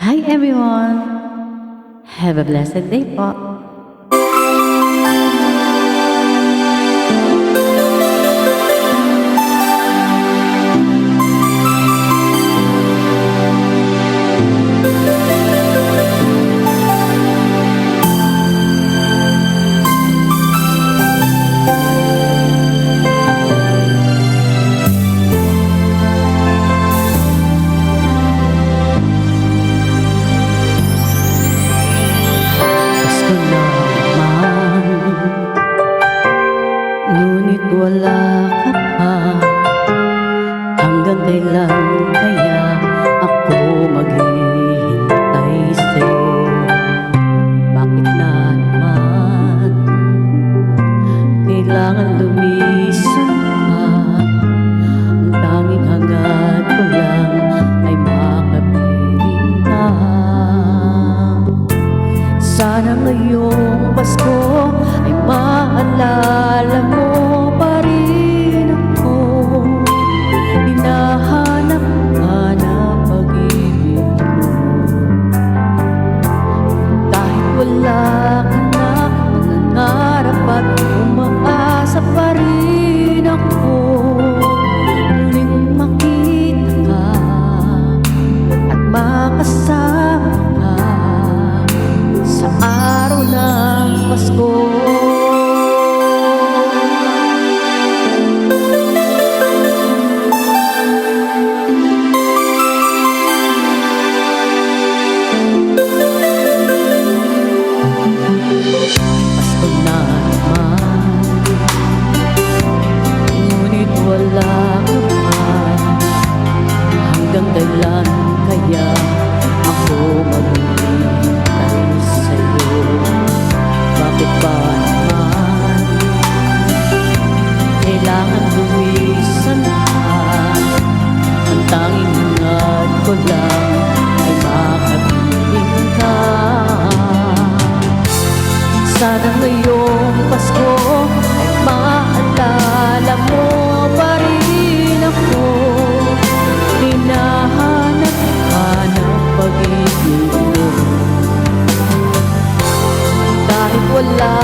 Hi everyone! Have a blessed day po! Ngunit wala ka pa. Hanggang kailan kaya ako maghihintay sa'yo? Bakit na naman kailangan lumisan ka? Ang tanging hangad ko lang ay makapiling ka. Sana ngayong Pasko ay maalala mo pa rin ako. Hinahanap ka na pag-ibig ko. Kahit wala ka na, nangangarap at umaasa pa rin ako. Muling makita ka at makasama ka sa araw ng Pasko. Pasko na naman, ngunit wala ka pa. Hanggang kailan kaya ako maghihintay sa'yo? Bakit ba naman kailangan lumisan ka? Ang tanging hangad ko lang ay makapiling ka. Sana ngayong Pasko ay maalala mo pa rin ako. Hinahanap ka ng pag-ibig ko. Kahit wala